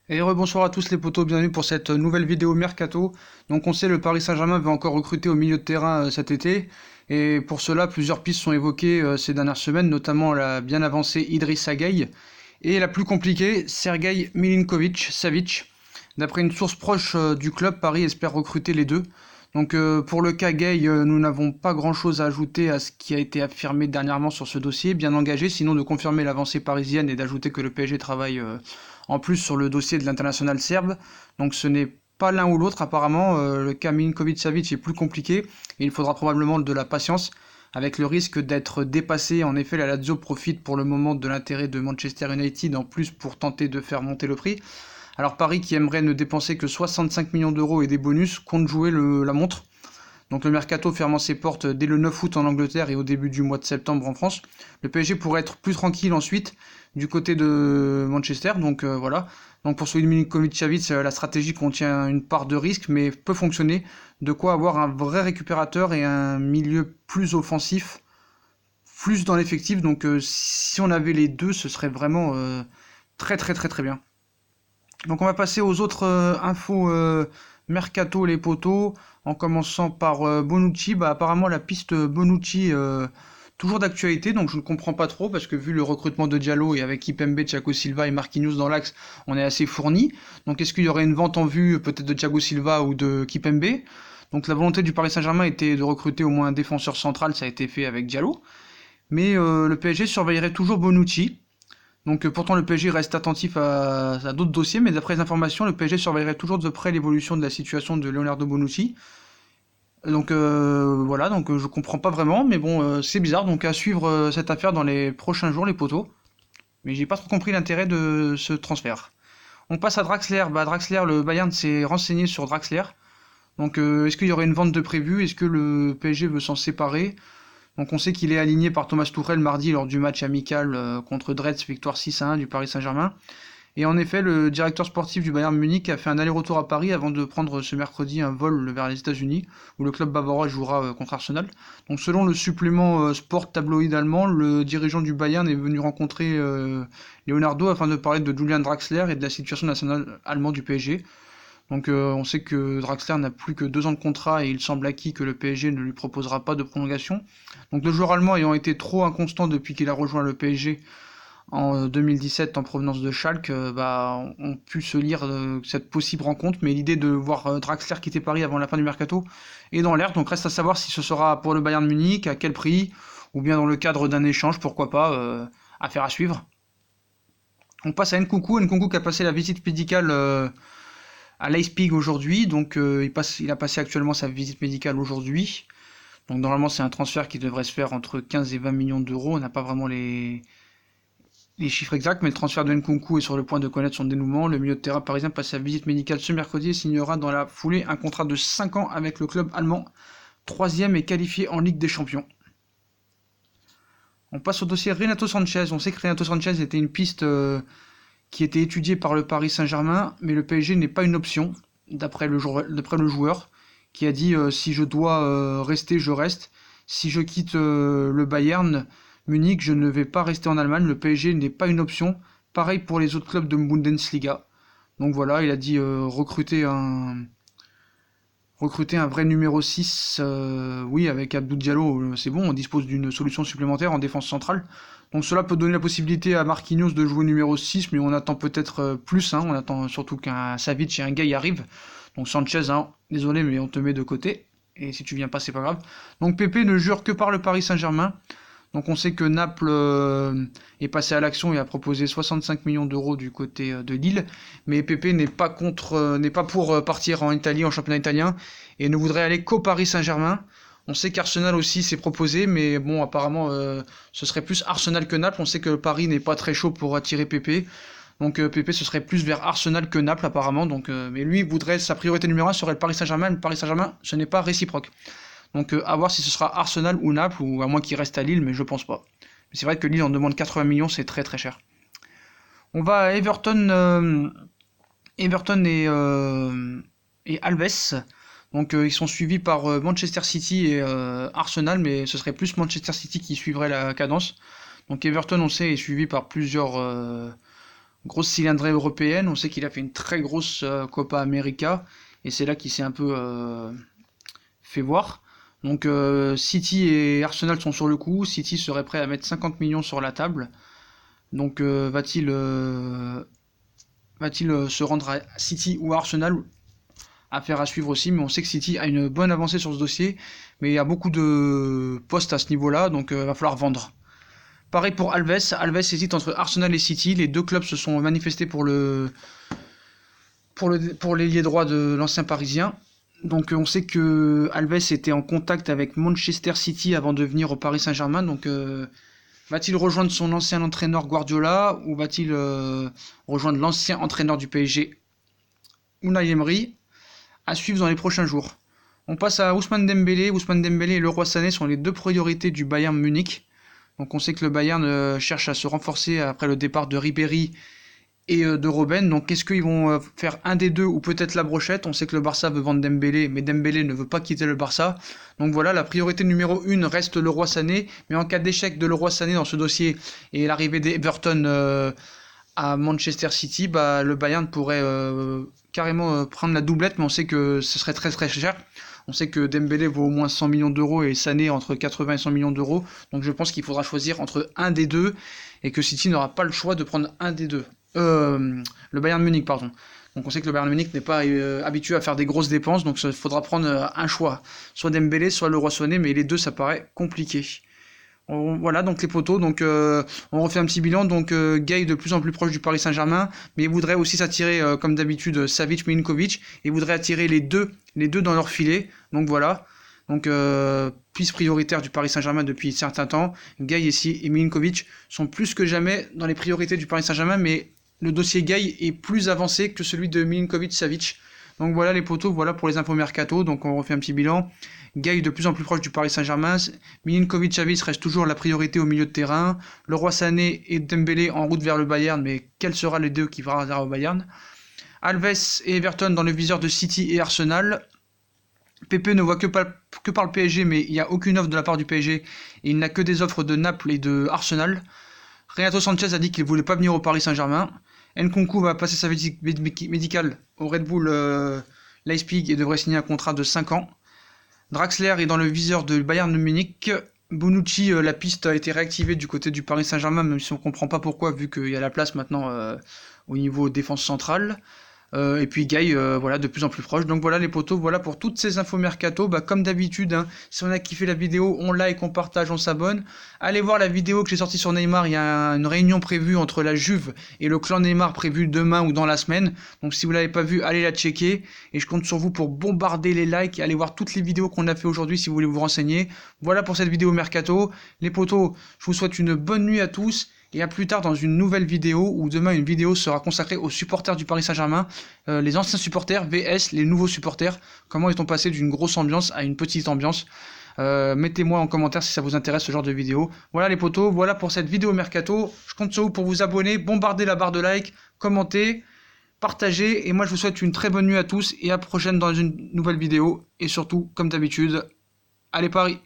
Et rebonsoir à tous les potos, bienvenue pour cette nouvelle vidéo Mercato. Donc on sait le Paris Saint-Germain va encore recruter au milieu de terrain cet été. Et pour cela, plusieurs pistes sont évoquées ces dernières semaines, notamment la bien avancée Idrissa Gueye. Et la plus compliquée, Sergei Milinkovic-Savic. D'après une source proche du club, Paris espère recruter les deux. Donc pour le cas Gueye, nous n'avons pas grand-chose à ajouter à ce qui a été affirmé dernièrement sur ce dossier, bien engagé, sinon de confirmer l'avancée parisienne et d'ajouter que le PSG travaille en plus sur le dossier de l'international serbe. Donc ce n'est pas l'un ou l'autre apparemment, le cas Milinkovic-Savic est plus compliqué et il faudra probablement de la patience avec le risque d'être dépassé. En effet, la Lazio profite pour le moment de l'intérêt de Manchester United en plus pour tenter de faire monter le prix. Alors Paris, qui aimerait ne dépenser que 65 millions d'euros et des bonus, compte jouer la montre. Donc le mercato fermant ses portes dès le 9 août en Angleterre et au début du mois de septembre en France. Le PSG pourrait être plus tranquille ensuite du côté de Manchester. Donc voilà. Donc pour celui de Milinkovic-Savic, la stratégie contient une part de risque mais peut fonctionner. De quoi avoir un vrai récupérateur et un milieu plus offensif, plus dans l'effectif. Donc si on avait les deux, ce serait vraiment très très très très bien. Donc on va passer aux autres infos mercato les potos, en commençant par Bonucci. Bah, apparemment la piste Bonucci toujours d'actualité, donc je ne comprends pas trop parce que vu le recrutement de Diallo et avec Kipembe, Thiago Silva et Marquinhos dans l'axe, on est assez fourni. Donc est-ce qu'il y aurait une vente en vue peut-être de Thiago Silva ou de Kipembe? Donc la volonté du Paris Saint-Germain était de recruter au moins un défenseur central, ça a été fait avec Diallo. Mais le PSG surveillerait toujours Bonucci. Donc pourtant le PSG reste attentif à d'autres dossiers, mais d'après les informations, le PSG surveillerait toujours de près l'évolution de la situation de Leonardo Bonucci. Donc voilà, donc je comprends pas vraiment, mais bon, c'est bizarre, donc à suivre cette affaire dans les prochains jours, les poteaux. Mais j'ai pas trop compris l'intérêt de ce transfert. On passe à Draxler. Bah Draxler, le Bayern s'est renseigné sur Draxler. Donc est-ce qu'il y aurait une vente de prévue? Est-ce que le PSG veut s'en séparer? Donc on sait qu'il est aligné par Thomas Tuchel mardi lors du match amical contre Dretz, victoire 6-1 du Paris Saint-Germain. Et en effet, le directeur sportif du Bayern Munich a fait un aller-retour à Paris avant de prendre ce mercredi un vol vers les États-Unis, où le club bavarois jouera contre Arsenal. Donc selon le supplément Sport tabloïd allemand, le dirigeant du Bayern est venu rencontrer Leonardo afin de parler de Julian Draxler et de la situation nationale allemande du PSG. Donc on sait que Draxler n'a plus que 2 ans de contrat et il semble acquis que le PSG ne lui proposera pas de prolongation. Donc le joueur allemand ayant été trop inconstant depuis qu'il a rejoint le PSG en 2017 en provenance de Schalke, bah, on pu se lire cette possible rencontre, mais l'idée de voir Draxler quitter Paris avant la fin du mercato est dans l'air, donc reste à savoir si ce sera pour le Bayern Munich, à quel prix, ou bien dans le cadre d'un échange, pourquoi pas, affaire à suivre. On passe à Nkunku qui a passé la visite médicale à Leipzig aujourd'hui, donc il a passé actuellement sa visite médicale aujourd'hui. Donc normalement c'est un transfert qui devrait se faire entre 15 et 20 millions d'euros, on n'a pas vraiment les chiffres exacts, mais le transfert de Nkunku est sur le point de connaître son dénouement. Le milieu de terrain parisien passe sa visite médicale ce mercredi et signera dans la foulée un contrat de 5 ans avec le club allemand, troisième et qualifié en Ligue des Champions. On passe au dossier Renato Sanchez. On sait que Renato Sanchez était une piste qui était étudiée par le Paris Saint-Germain, mais le PSG n'est pas une option, d'après le joueur, qui a dit si je dois rester, je reste. Si je quitte le Bayern Munich, je ne vais pas rester en Allemagne. Le PSG n'est pas une option. Pareil pour les autres clubs de Bundesliga. Donc voilà, il a dit recruter un vrai numéro 6, oui, avec Abdou Diallo, c'est bon, on dispose d'une solution supplémentaire en défense centrale. Donc cela peut donner la possibilité à Marquinhos de jouer numéro 6, mais on attend peut-être plus, hein, on attend surtout qu'un Savic et un Gay arrivent. Donc Sanchez, hein, désolé, mais on te met de côté. Et si tu viens pas, c'est pas grave. Donc Pépé ne jure que par le Paris Saint-Germain. Donc on sait que Naples est passé à l'action et a proposé 65 millions d'euros du côté de Lille, mais Pepe n'est pas pour partir en Italie, en championnat italien, et ne voudrait aller qu'au Paris Saint-Germain. On sait qu'Arsenal aussi s'est proposé, mais bon, apparemment, ce serait plus Arsenal que Naples. On sait que Paris n'est pas très chaud pour attirer Pepe. Donc Pepe, ce serait plus vers Arsenal que Naples, apparemment. Donc, mais lui, voudrait, sa priorité numéro 1 serait le Paris Saint-Germain. Le Paris Saint-Germain, ce n'est pas réciproque. Donc à voir si ce sera Arsenal ou Naples, ou à moins qu'il reste à Lille, mais je pense pas. Mais c'est vrai que Lille en demande 80 millions, c'est très très cher. On va à Everton, Everton et Alves. Donc ils sont suivis par Manchester City et Arsenal, mais ce serait plus Manchester City qui suivrait la cadence. Donc Everton, on sait, est suivi par plusieurs grosse cylindrée européenne. On sait qu'il a fait une très grosse Copa América et c'est là qu'il s'est un peu fait voir. Donc City et Arsenal sont sur le coup. City serait prêt à mettre 50 millions sur la table. Donc va-t-il se rendre à City ou à Arsenal? Affaire à suivre aussi, mais on sait que City a une bonne avancée sur ce dossier, mais il y a beaucoup de postes à ce niveau-là, donc il va falloir vendre. Pareil pour Alves. Alves hésite entre Arsenal et City. Les deux clubs se sont manifestés pour l'ailier droit de l'ancien Parisien. Donc on sait que Alves était en contact avec Manchester City avant de venir au Paris Saint-Germain. Donc va-t-il rejoindre son ancien entraîneur Guardiola ou va-t-il rejoindre l'ancien entraîneur du PSG, Unai Emery, à suivre dans les prochains jours. On passe à Ousmane Dembélé. Ousmane Dembélé et Leroy Sané sont les deux priorités du Bayern Munich. Donc on sait que le Bayern cherche à se renforcer après le départ de Ribéry et de Robben. Donc est-ce qu'ils vont faire un des deux ou peut-être la brochette? On sait que le Barça veut vendre Dembélé, mais Dembélé ne veut pas quitter le Barça. Donc voilà, la priorité numéro 1 reste Leroy Sané. Mais en cas d'échec de Leroy Sané dans ce dossier et l'arrivée d'Everton à Manchester City, bah, le Bayern pourrait carrément prendre la doublette, mais on sait que ce serait très très cher. On sait que Dembélé vaut au moins 100 millions d'euros et Sané entre 80 et 100 millions d'euros. Donc je pense qu'il faudra choisir entre un des deux et que City n'aura pas le choix de prendre un des deux. Le Bayern Munich, pardon. Donc on sait que le Bayern Munich n'est pas habitué à faire des grosses dépenses, donc il faudra prendre un choix. Soit Dembélé, soit Leroy Sané, mais les deux ça paraît compliqué. Voilà donc les poteaux, donc on refait un petit bilan. Donc Gay de plus en plus proche du Paris Saint-Germain, mais il voudrait aussi s'attirer comme d'habitude Savic, Milinkovic, et il voudrait attirer les deux dans leur filet. Donc voilà, donc piste prioritaire du Paris Saint-Germain depuis un certain temps. Gay ici et Milinkovic sont plus que jamais dans les priorités du Paris Saint-Germain, mais le dossier Gay est plus avancé que celui de Milinkovic-Savic. Donc voilà les poteaux, voilà pour les infos mercato. Donc on refait un petit bilan. Gay de plus en plus proche du Paris Saint-Germain. Milinkovic-Savic reste toujours la priorité au milieu de terrain. Leroy Sané et Dembélé en route vers le Bayern, mais quel sera les deux qui va au Bayern? Alves et Everton dans le viseur de City et Arsenal. Pepe ne voit que par le PSG, mais il n'y a aucune offre de la part du PSG. Et il n'a que des offres de Naples et de Arsenal. Renato Sanchez a dit qu'il ne voulait pas venir au Paris Saint-Germain. Nkunku va passer sa visite médicale au Red Bull Leipzig et devrait signer un contrat de 5 ans. Draxler est dans le viseur de Bayern de Munich. Bonucci, la piste a été réactivée du côté du Paris Saint-Germain, même si on ne comprend pas pourquoi, vu qu'il y a la place maintenant au niveau défense centrale. Et puis Gay, voilà, de plus en plus proche. Donc voilà les potos, voilà pour toutes ces infos mercato. Bah, comme d'habitude, hein, si on a kiffé la vidéo, on like, on partage, on s'abonne. Allez voir la vidéo que j'ai sortie sur Neymar. Il y a une réunion prévue entre la Juve et le clan Neymar prévue demain ou dans la semaine. Donc si vous l'avez pas vu, allez la checker. Et je compte sur vous pour bombarder les likes et aller voir toutes les vidéos qu'on a fait aujourd'hui si vous voulez vous renseigner. Voilà pour cette vidéo mercato. Les potos, je vous souhaite une bonne nuit à tous. Et à plus tard dans une nouvelle vidéo où demain une vidéo sera consacrée aux supporters du Paris Saint-Germain, les anciens supporters vs les nouveaux supporters. Comment est-on passé d'une grosse ambiance à une petite ambiance? Mettez-moi en commentaire si ça vous intéresse ce genre de vidéo. Voilà les potos, voilà pour cette vidéo mercato. Je compte sur vous pour vous abonner, bombarder la barre de like, commenter, partager. Et moi je vous souhaite une très bonne nuit à tous et à la prochaine dans une nouvelle vidéo. Et surtout, comme d'habitude, allez Paris!